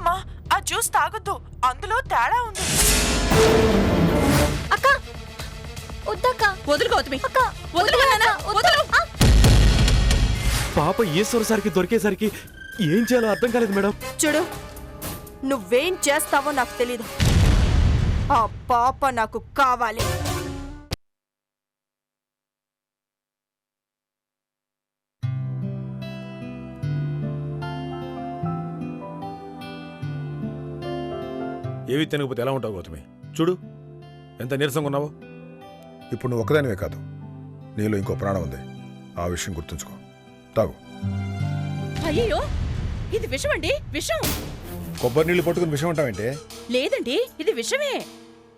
వద్దమ్మా, ఆ జ్యూస్ తాగొద్దు, అందులో తేడా ఉంది. అక్క వద్దక్క. వదులు గౌతమి, అక్క వదులు నాన్న, వదులు. పాప ఈశ్వరసారికి దొరికేసరికి ఏం చేయాలో అర్థం కాలేదు మేడం. చూడు, నువ్వేం చేస్తావో నాకు తెలీదు. ఆ పాప నాకు కావాలి. ఏవి తినకపోతే ఎలా ఉంటావు గౌతమి? చూడు ఎంత నీరసంగా ఉన్నావో. ఇప్పుడు నువ్వు ఒక్కదానివే కాదు, నీలో ఇంకో ప్రాణం ఉంది. ఆ విషయం గుర్తుంచుకో. తాగు. అయ్యో, ఇది విషం అండి, విషం. కొబ్బరి నీళ్లు పట్టుకుని విషయం అంటావేంటే? లేదండి, ఇది విషమే.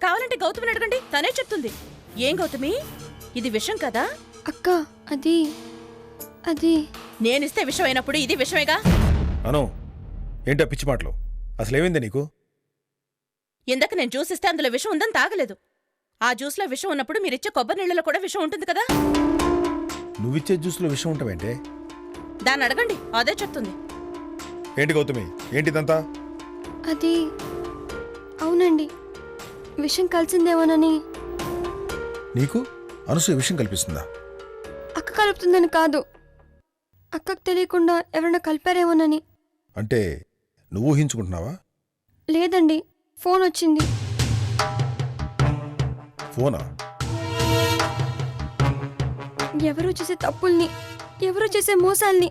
కావాలంటే గౌతమిని అడగండి, తనే చెప్తుంది. ఏం గౌతమి, ఇది విషం కదా? అక్క అది అది నేనిస్తే విషం అయినప్పుడు ఇది విషమేగా. అను, ఏంటో పిచ్చి మాటలు? అసలు ఏమైంది నీకు? ఇందాక నేను జ్యూస్ ఇస్తే అందులో విషం ఉందని తాగలేదు. ఆ జ్యూస్లో విషం ఉన్నప్పుడు మీరిచ్చే కొబ్బరి నీళ్ళలో కూడా విషం ఉంటుంది కదా. నువ్విచ్చే జ్యూస్లో విషం ఉంటావేంటే? దాన్ని అడగండి, అదే చెప్తుంది. ఏంటి గౌతమి, ఏంటిదంతా? అది అవునండి, విషం కలిసిందేమోనని. నీకు అనసూయ విషయం కల్పిస్తుందా? అక్క కలుపుతుందని కాదు, అక్కకు తెలియకుండా ఎవరన్నా కలిపారేమోనని. అంటే నువ్వు ఊహించుకుంటున్నావా? లేదండి, ఫోన్ వచ్చింది. ఫోనా? ఎవరో చేసే తప్పుల్ని, ఎవరో చేసే మోసాల్ని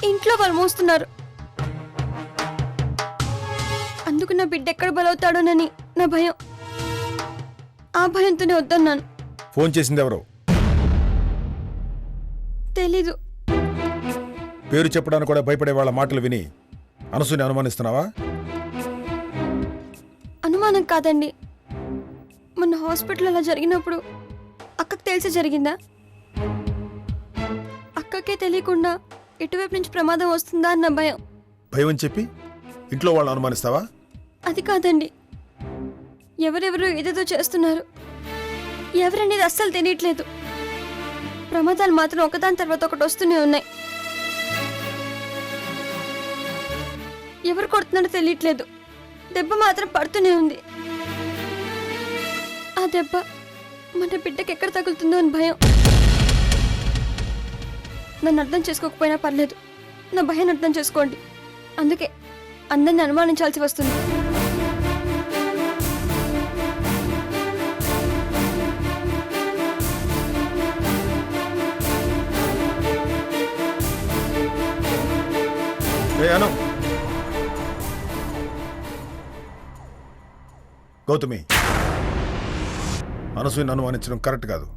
ఇంట్లో వాళ్ళు మోస్తున్నారు. అందుకు నా బిడ్డ ఎక్కడ బలవుతాడోనని నా భయం. ఆ భయంతోనే వద్దన్నాను. ఫోన్ చేసింది ఎవరో? తెలీదు. పేరు చెప్పడానికి కూడా భయపడే వాళ్ళ మాటలు విని అనసూని అనుమానిస్తున్నావా? అనుమానం కాదండి, మొన్న హాస్పిటల్ అలా జరిగినప్పుడు అక్కకు తెలిసి జరిగిందా? అక్కకే తెలియకుండా ఎటువైపు నుంచి ప్రమాదం వస్తుందా అన్న భయం. భయం అని చెప్పి ఇంట్లో వాళ్ళని అనుమానిస్తావా? అది కాదండి, ఎవరెవరో ఏదేదో చేస్తున్నారు. ఎవరనేది అస్సలు తెలియట్లేదు. ప్రమాదాలు మాత్రం ఒకదాని తర్వాత ఒకటి వస్తూనే ఉన్నాయి. ఎవరు కొడుతున్నాడో తెలియట్లేదు. దెబ్బ మాత్రం పడుతూనే ఉంది. ఆ దెబ్బ మన బిడ్డకి ఎక్కడ తగులుతుందో అని భయం. నన్ను అర్థం చేసుకోకపోయినా పర్లేదు, నా భయాన్ని అర్థం చేసుకోండి. అందుకే అందరిని అనుమానించాల్సి వస్తుంది. అను, గౌతమి, అనసూయని అనుమానించడం కరెక్ట్ కాదు.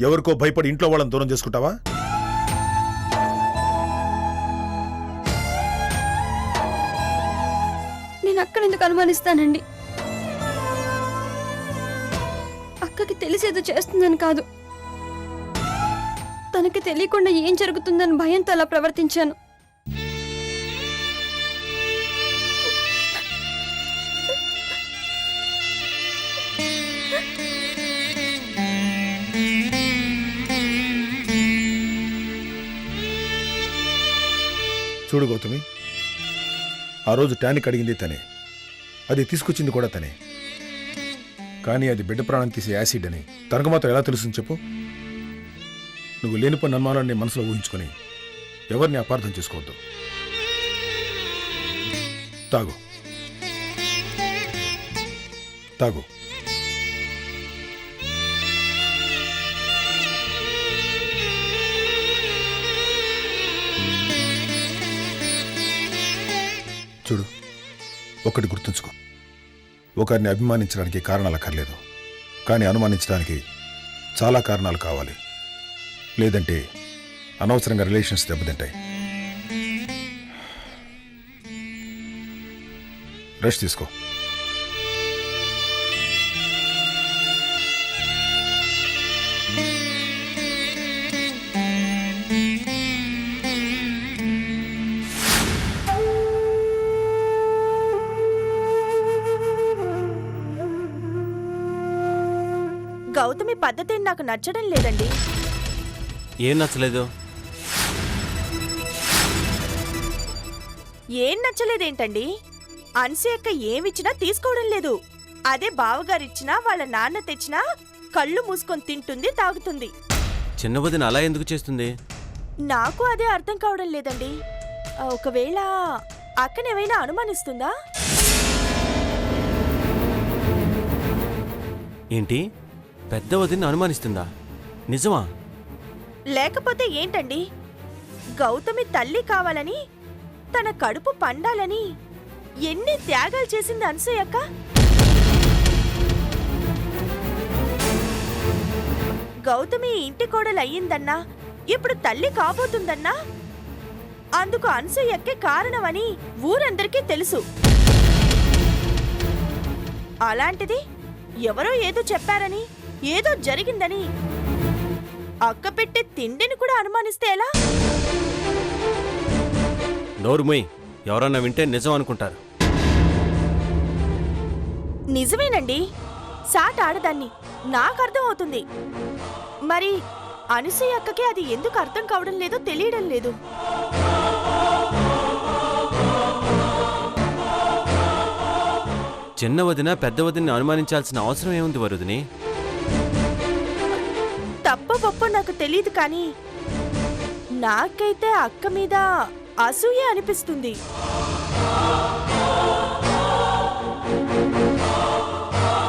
ఎవరికో భయపడి ఇంట్లో వాళ్ళని దూరం చేసుకుంటావా? నేను అక్కడ ఎందుకు అనుమానిస్తానండి? అక్కకి తెలిసేదో చేస్తుందని కాదు, తనకి తెలియకుండా ఏం జరుగుతుందని భయంతో అలా ప్రవర్తించాను. చూడు గౌతమి, ఆ రోజు టానిక్ అడిగింది తనే, అది తీసుకొచ్చింది కూడా తనే. కానీ అది బిడ్డ ప్రాణం తీసే యాసిడ్ అని తనకు మాత్రం ఎలా తెలుస్తుంది చెప్పు? నువ్వు లేనిపోయిన అనుమానాన్ని మనసులో ఊహించుకొని ఎవరిని అపార్థం చేసుకోవద్దు. తాగు, తాగు. చూడు, ఒకటి గుర్తుంచుకో, ఒకరిని అభిమానించడానికి కారణాలు అక్కర్లేదు, కానీ అనుమానించడానికి చాలా కారణాలు కావాలి. లేదంటే అనవసరంగా రిలేషన్స్ దెబ్బతింటాయి. రెస్ట్ తీసుకో. గౌతమి పద్ధతి నాకు నచ్చడం లేదండి. ఏం నచ్చలేదు? ఏం నచ్చలేదేంటండి? అన్సూయక్క ఏమిచ్చినా తీసుకోవడం లేదు. అదే బావగారిచ్చినా వాళ్ళ నాన్న తెచ్చినా కళ్ళు మూసుకొని తింటుంది, తాగుతుంది. చిన్న వదిన అలా ఎందుకు చేస్తుంది? నాకు అదే అర్థం కావడం లేదండి. ఒకవేళ అక్కనేమైనా అనుమానిస్తుందా? ఏంటి, పెద్ద వదిన అనుమానిస్తుందా? నిజమా? లేకపోతే ఏంటండి? గౌతమి తల్లి కావాలని, తన కడుపు పండాలని ఎన్ని త్యాగాలు చేసింది అనసూయక్క. గౌతమి ఇంటి కోడలు అయ్యిందన్నా, ఇప్పుడు తల్లి కాబోతుందన్నా అందుకు అనసూయక్కే కారణమని ఊరందరికీ తెలుసు. అలాంటిది ఎవరో ఏదో చెప్పారని, ఏదో జరిగిందని అక్క పెట్టే తిండిని కూడా అనుమానిస్తే ఎలా? నోరుమోయ్, ఎవరన్నా వింటే నిజం అనుకుంటారు. నిజమేనండి, సాట్ ఆడదాన్ని, నాకు అర్థం అవుతుంది. మరి అనసూయ అక్కకి అది ఎందుకు అర్థం కావడం లేదో తెలియడం లేదు. చిన్న వదిన పెద్ద వదిన్ని అనుమానించాల్సిన అవసరం ఏముంది వరుదిని? తప్ప గొప్ప నాకు తెలియదు, కానీ నాకైతే అక్క మీద అసూయ అనిపిస్తుంది.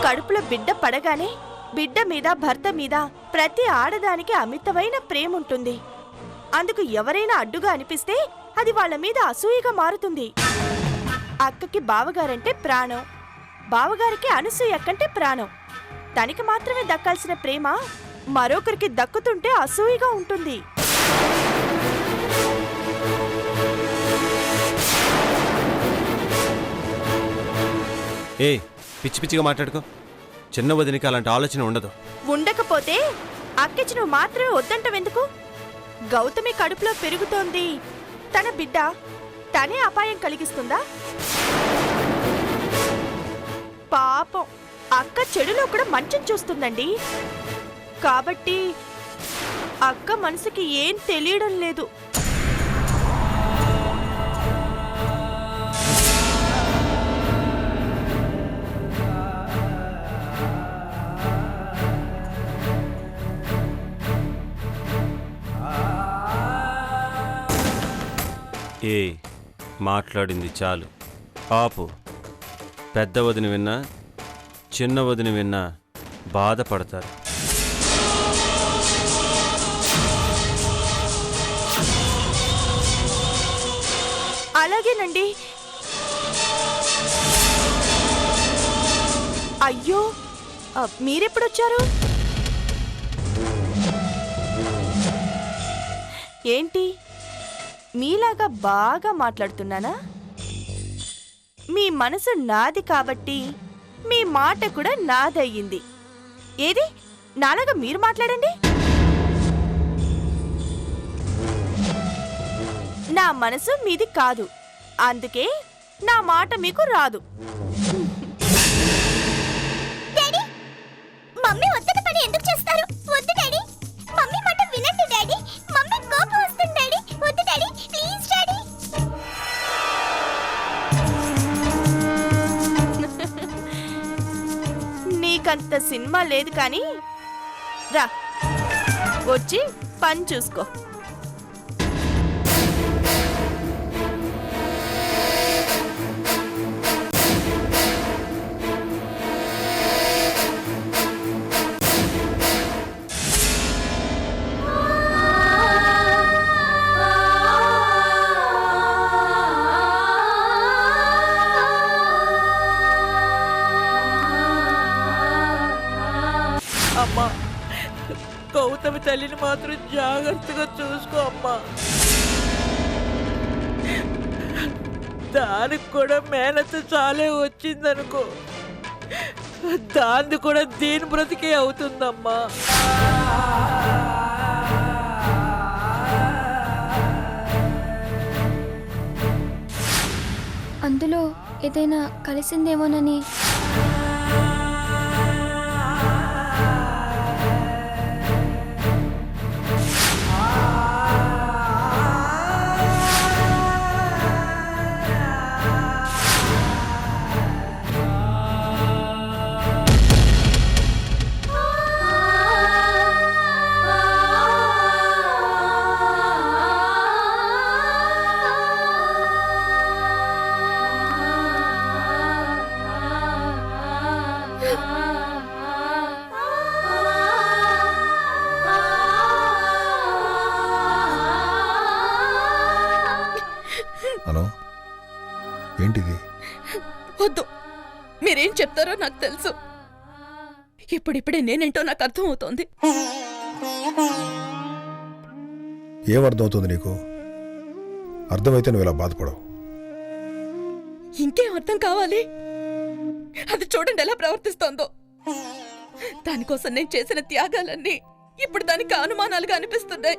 కడుపులో బిడ్డ పడగానే బిడ్డ మీద, భర్త మీద ప్రతి ఆడదానికి అమితమైన ప్రేమ ఉంటుంది. అందుకు ఎవరైనా అడ్డుగా అనిపిస్తే అది వాళ్ళ మీద అసూయగా మారుతుంది. అక్కకి బావగారంటే ప్రాణం, బావగారికి అనసూయ అక్కంటే ప్రాణం. తనకి మాత్రమే దక్కాల్సిన ప్రేమ మరొకరికి దక్కుతుంటే అసూయగా ఉంటుంది. ఏ పిచ్చి పిచ్చిగా మాట్లాడుకో. చిన్న వదినికి అలాంటి ఆలోచన ఉండదు. ఉండకపోతే అక్కిచ్చి నువ్వు మాత్రమే వద్దంటవెందుకు? గౌతమి కడుపులో పెరుగుతోంది తన బిడ్డ, తనే అపాయం కలిగిస్తుందా? పాపం అక్క చెడులో కూడా మంచం చూస్తుందండి. కాబట్టి అక్క మనసుకి ఏం తెలియడం లేదు. ఏ మాట్లాడింది చాలు, ఆపు. పెద్ద వదిన విన్నా చిన్న వదిన విన్నా బాధపడతారు. అలాగేనండి. అయ్యో, మీరెప్పుడొచ్చారు? ఏంటి, మీలాగా బాగా మాట్లాడుతున్నానా? మీ మనసు నాది కాబట్టి మీ మాట కూడా నాదయ్యింది. ఏది, నాలాగా మీరు మాట్లాడండి. నా మనసు మీది కాదు, అందుకే నా మాట మీకు రాదు. డాడీ, మమ్మీ ఒత్తిడి పని ఎందుకు చేస్తారు? వద్దు డాడీ, మమ్మీ మాట వినండి డాడీ. మమ్మీ కోపం వస్తుంది డాడీ. వద్దు డాడీ, ప్లీజ్ డాడీ. నీకంత సినిమా లేదు కానీ రా, వచ్చి పని చూసుకో. అమ్మా, గౌతమి తల్లిని మాత్రం జాగ్రత్తగా చూసుకో అమ్మా. దానికి కూడా మేనత్త చాలే వచ్చిందనుకో, దాన్ని కూడా దీని బ్రతికే అవుతుందమ్మా. అందులో ఏదైనా కలిసిందేమోనని. ఏంటిది? వద్దు, మీరేం చెప్తారో నాకు తెలుసు. ఇప్పుడిప్పుడే నేనేంటో నాకు అర్థమవుతోంది. ఏం అర్థమవుతుంది నీకు? అర్థమైతే నువ్వు ఇలా బాధపడవు. ఇంకేం అర్థం కావాలి? అది చూడండి ఎలా ప్రవర్తిస్తోందో. దానికోసం నేను చేసిన త్యాగాలన్నీ ఇప్పుడు దానికి అనుమానాలుగా అనిపిస్తున్నాయి.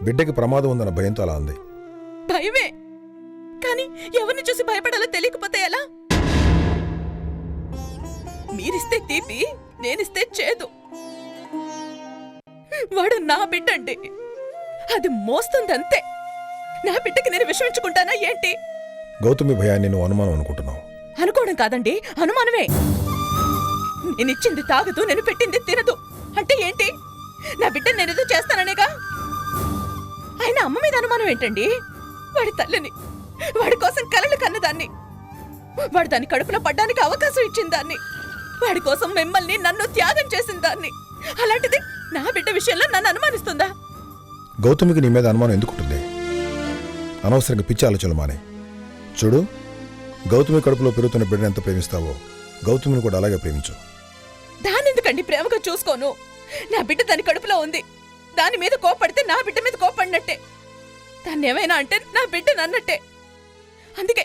బిడ్డకి ప్రమాదం ఉందన్న భయంతో అలా ఉంది. భయమే, కానీ ఎవరిని చూసి భయపడాలో తెలియకపోతే ఎలా? మీరిస్తే తీపి, నేనిస్తే చేదు. వాడు నా బిడ్డండి, అది మోస్తుందంతే. నా బిడ్డకి నేను విషమించుకుంటానా ఏంటి? గౌతమి భయాన్ని నువ్వు అనుమానం అనుకుంటున్నావు. అనుకోవడం కాదండి, అనుమానమే. నేనిచ్చింది తాగదు, నేను పెట్టింది తినదు అంటే ఏంటి? నా బిడ్డ నేనేదో చేస్తాననేగా. ఆయన అమ్మ మీద అనుమానం ఏంటండి? వాడి తల్లిని, వాడి కోసం కలలు కన్నదాన్ని, వాడు దాని కడుపులో పడ్డానికి అవకాశం ఇచ్చిన దాన్ని, వాడి కోసం మిమ్మల్ని నన్ను త్యాగం చేసిన దాన్ని. అలాంటిది నా బిడ్డ విషయంలో నన్ను అనుమానిస్తుందా? గౌతమికి నీ మీద అనుమానం ఎందుకుంటుంది? అనవసరంగా పిచ్చి ఆలోచనలు మానే. చూడు, గౌతమి కడుపులో పెరుగుతున్న బిడ్డను ఎంత ప్రేమిస్తావో గౌతమిని కూడా అలాగే ప్రేమించు. దానెందుకండి ప్రేమగా చూసుకోను? నా బిడ్డ దాని కడుపులో ఉంది. దాని మీద కోపడితే నా బిడ్డ మీద కోపడినట్టే. దాన్ని ఏమైనా అంటే నా బిడ్డ నన్నట్టే. అందుకే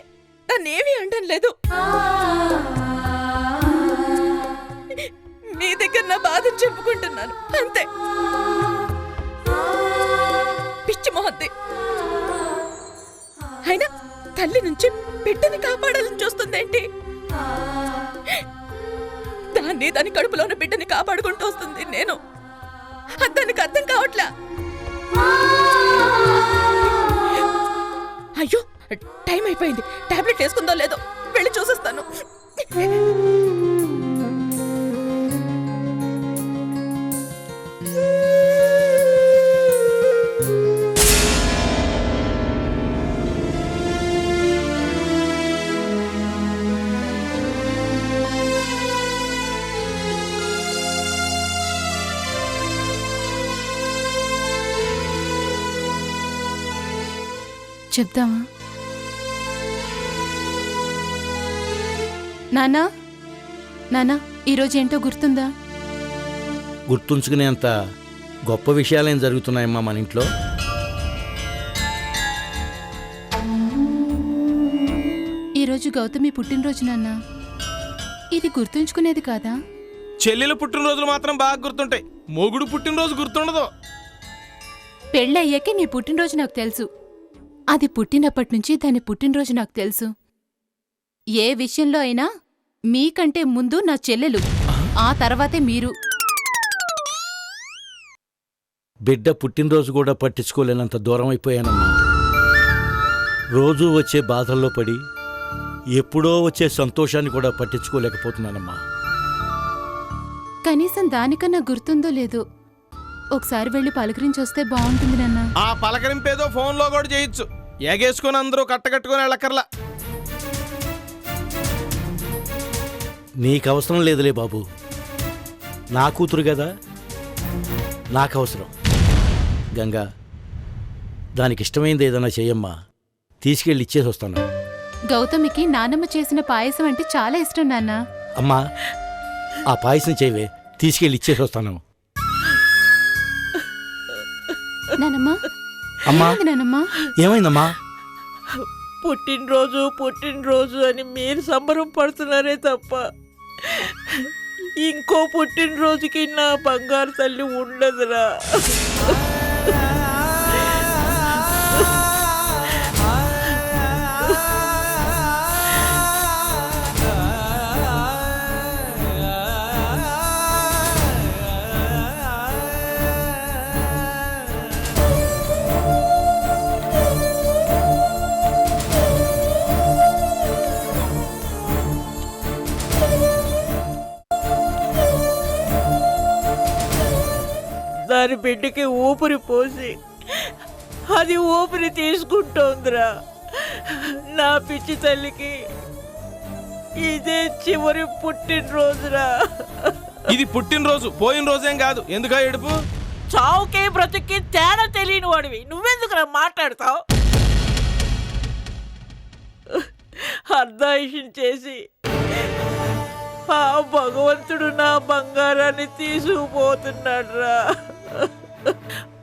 దాన్నేమీ అనడం లేదు. మీ దగ్గర నా బాధను చెప్పుకుంటున్నాను అంతే. పిచ్చి మొహద్ది. అయినా తల్లి నుంచి బిడ్డని కాపాడాలని చూస్తుందేంటి? దాన్ని దాని కడుపులో ఉన్న బిడ్డని కాపాడుకుంటూ వస్తుంది నేను. దానికి అర్థం కావట్లా. అయ్యో, టైం అయిపోయింది. టాబ్లెట్ వేసుకుందో లేదో వెళ్ళి చూసేస్తాను. చెప్దామా? నానా, నానా, ఈరోజు ఏంటో గుర్తుందా? గుర్తుంచుకునేంత గొప్ప విషయాలేం జరుగుతున్నాయమ్మా మన ఇంట్లో? ఈరోజు గౌతమి పుట్టినరోజు నాన్న. ఇది గుర్తుంచుకునేది కాదా? చెల్లెలు పుట్టినరోజులు మాత్రం బాగా గుర్తుంటాయి, మొగుడు పుట్టినరోజు గుర్తుండదు. పెళ్ళయ్యాకే నీ పుట్టినరోజు నాకు తెలుసు. అది పుట్టినప్పటి నుంచి దాని పుట్టినరోజు నాకు తెలుసు. ఏ విషయంలో అయినా మీకంటే ముందు నా చెల్లెలు, ఆ తర్వాతే మీరు. బిడ్డ పుట్టినరోజు కూడా పట్టించుకోలేనంత దూరం అయిపోయానమ్మా. రోజూ వచ్చే బాధల్లో పడి ఎప్పుడో వచ్చే సంతోషాన్ని కూడా పట్టించుకోలేకపోతున్నానమ్మా. కనీసం దానికన్నా గుర్తుందో లేదో ఒకసారి వెళ్ళి పలకరించొస్తే బాగుంటుంది నాన్న. ఆ పలకరింపేదో ఫోన్లో కూడా చేయొచ్చు. ఎగేసుకొని అందరూ కట్టకట్టుకొని వెళ్ళక్కర్లా. నీకవసరం లేదులే బాబు, నా కూతురు కదా, నాకవసరం. గంగా, దానికి ఇష్టమైంది ఏదైనా చెయ్యమ్మా, తీసుకెళ్ళి ఇచ్చేసి వస్తాను. గౌతమికి నానమ్మ చేసిన పాయసం అంటే చాలా ఇష్టం నాన్న. అమ్మా, ఆ పాయసం చేయవే, తీసుకెళ్ళి ఇచ్చేసి వస్తాను. నానమ్మా, అమ్మా, నానమ్మా, ఏమైందమ్మా? పుట్టినరోజు పుట్టినరోజు అని మీరు సంబరం పడుతున్నారే తప్ప ఇంకో పుట్టినరోజుకి నా బంగారు తల్లి ఉండదురా. దాని బిడ్డకి ఊపిరి పోసి అది ఊపిరి తీసుకుంటోందిరా. నా పిచ్చి తల్లికి ఇదే చివరి పుట్టినరోజురా. ఇది పుట్టినరోజు, పోయిన రోజేం కాదు. ఎందుకా ఏడుపు? చావుకే బ్రతుక్కి తేడా తెలియని వాడివి నువ్వెందుకురా మాట్లాడతావు? అర్ధాయుషం చేసి ఆ భగవంతుడు నా బంగారాన్ని తీసుకుపోతున్నాడు రా.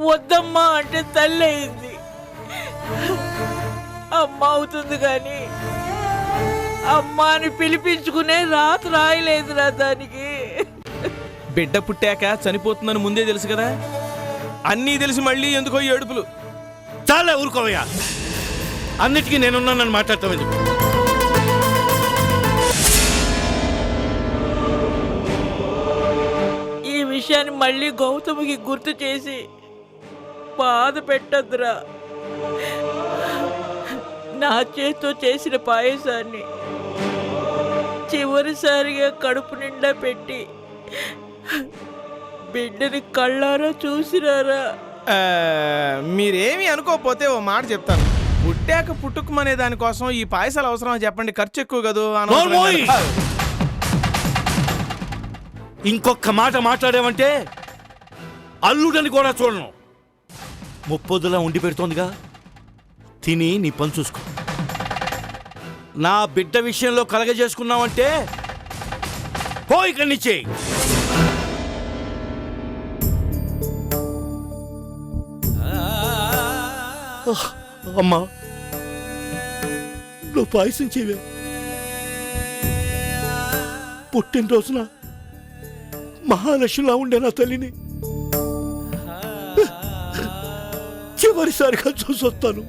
వద్దమ్మా అంటే తల్లి అయింది, అమ్మ అవుతుంది కానీ అమ్మ అని పిలిపించుకునే రాత రాయలేదురా దానికి. బిడ్డ పుట్టాక చనిపోతుందని ముందే తెలుసు కదా, అన్నీ తెలిసి మళ్ళీ ఎందుకో ఏడుపులు. చాలా ఊరుకోవయ్యా, అన్నిటికీ నేనున్నానని మాట్లాడతాం ఎందుకు? ఈ విషయాన్ని మళ్ళీ గౌతమికి గుర్తు చేసి బాధ పెట్టద్దురా. నా చేతితో చేసిన పాయసాన్ని చివరిసారిగా కడుపు నిండా పెట్టి బిడ్డని కళ్ళారా చూసిరారా. మీరేమీ అనుకోకపోతే ఓ మాట చెప్తాను. పుట్టాక పుట్టుకుమనే దానికోసం ఈ పాయసాలు అవసరమా చెప్పండి? ఖర్చు ఎక్కువ కదా. నోర్మోయ్! ఇంకొక మాట మాట్లాడావంటే అల్లుడని కూడా చూడను. ముప్పొద్దులా ఉండి పెడుతోందిగా, తిని నీ పని చూసుకో. నా బిడ్డ విషయంలో కలగజేసుకున్నావంటే పో ఇక్కడి నుంచి. అమ్మా, నువ్వు పాయసం చేయవే. పుట్టినరోజున మహాలక్ష్మిలా ఉండే నా తల్లిని చివరిసారిగా చూసొస్తాను.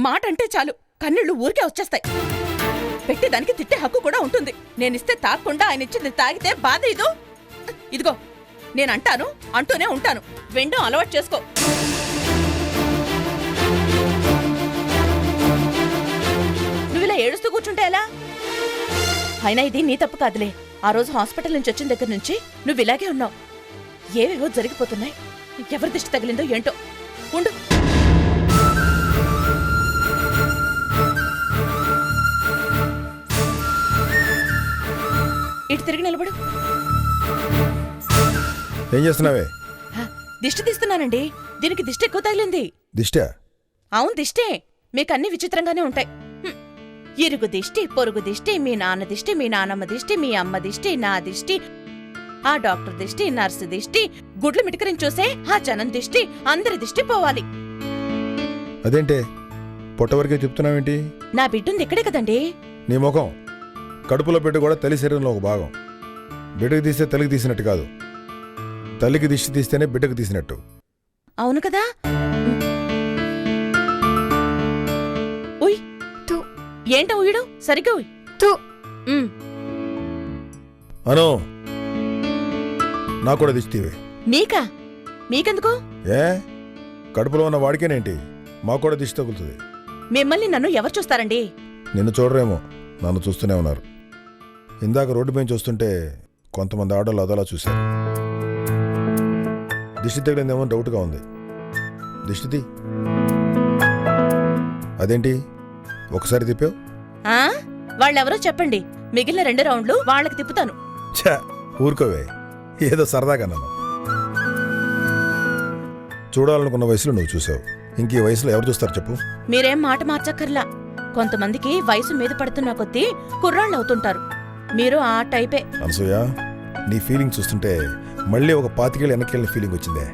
మాట అంటే చాలు కన్నీళ్లు ఊరికే వచ్చేస్తాయి. పెట్టేదానికి తిట్టే హక్కు కూడా ఉంటుంది. నేనిస్తే తాగకుండా ఆయన ఇచ్చింది తాగితే బాధ ఇదో. ఇదిగో నేనంటాను, అంటూనే ఉంటాను. వెండం అలవాటు చేసుకో. నువ్విలా ఏడుస్తూ కూర్చుంటే ఎలా? అయినా ఇది నీ తప్పు కాదులే. ఆ రోజు హాస్పిటల్ నుంచి వచ్చిన దగ్గర నుంచి నువ్వు ఇలాగే ఉన్నావు. ఏవేవో జరిగిపోతున్నాయి. ఎవరి దిష్టి తగిలిందో ఏంటో. ఉండు. ఇటు తిరిగి నిలబడు. ఏం చేస్తున్నావే? దిష్టి తీస్తున్నానండి. దీనికి దిష్టి ఎక్కువ తగిలింది. దిష్టా? అవును దిష్టే. మీకన్నీ విచిత్రంగానే ఉంటాయి. ఇరుగు దిష్టి, పొరుగు దిష్టి, మీ నాన్న దిష్టి, మీ నానమ్మ దిష్టి, మీ అమ్మ దిష్టి, నా దిష్టి, ఆ డాక్టర్ దిష్టి, నర్సు దిష్టి, గుడ్లు మిటకరించి చూసే ఆ జనం దిష్టి, అందరి దిష్టి పోవాలి. అదేంటే పొట్టవరకే చెప్తున్నావేంటి? నా బిడ్డుంది ఇక్కడే కదండి. నీ ముఖం, కడుపులో బిడ్డ కూడా తల్లి శరీరంలో ఒక భాగం. బిడ్డకు తీస్తే తల్లికి తీసినట్టు కాదు, తల్లికి దిష్టి తీస్తేనే బిడ్డకు తీసినట్టు. అవును కదా. ఉయ్ తూ. ఏంటో ఉయ్యడు? సరిగ్గా ఉయ్. తూ. అను, నాకు కూడా దిష్టి తీవే. మీకా? మీకెందుకు? ఏ, కడుపులో ఉన్న వాడికేనేంటి, మాకు కూడా దిష్టి తగులుతుంది. మిమ్మల్ని నన్ను ఎవరు చూస్తారండి? నిన్ను చూడరేమో, నన్ను చూస్తూనే ఉన్నారు. ఇందాక రోడ్డు పైన చూస్తుంటే కొంతమంది ఆడోళ్ళు అదోలా చూశారు. దిష్టి తగిలిందేమో డౌట్గా ఉంది. దిష్టిది అదేంటి ఒకసారి తిప్పావు? వాళ్ళెవరో చెప్పండి. మిగిలిన 2 రౌండ్లు వాళ్ళకి తిప్పుతాను. ఛా, ఊరుకోవే, ఏదో సరదాగా నన్ను. చూడాలనుకున్న వయసులో నువ్వు చూసావు, ఇంక ఈ వయసులో ఎవరు చూస్తారు చెప్పు? మీరేం మాట మార్చక్కర్లా. కొంతమందికి వయసు మీద పడుతున్న కొద్దీ కుర్రాళ్ళు అవుతుంటారు. మీరు ఆ టైపే. అనసూయ, నీ ఫీలింగ్ చూస్తుంటే మళ్ళీ ఒక 25 ఏళ్ళ వెనక్కి వెళ్ళిన ఫీలింగ్ వచ్చిందే.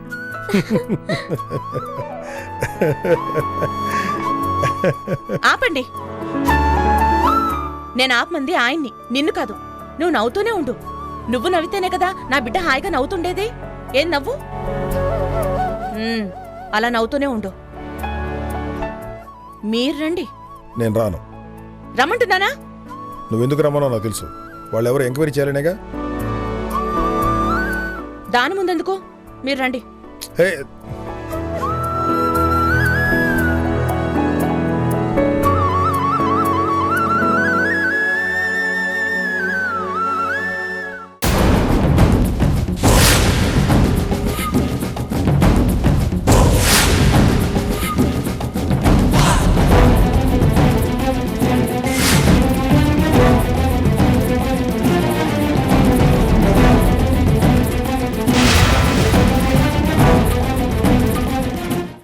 ఆపండి. నేను ఆపమంది ఆయన్ని, నిన్ను కాదు. నువ్వు నవ్వుతూనే ఉండు. నువ్వు నవ్వితేనే కదా నా బిడ్డ హాయిగా నవ్వుతుండేది. ఏం నవ్వు? అలా నవ్వుతూనే ఉండు. మీరు రండి. నేను రాను. రమ్మంటున్నానా? నువ్వెందుకు రమ్మనో నాకు తెలుసు. వాళ్ళెవరో ఎంక్వైరీ చేయాలనేగా. దాని ముందెందుకు? మీరు రండి. హే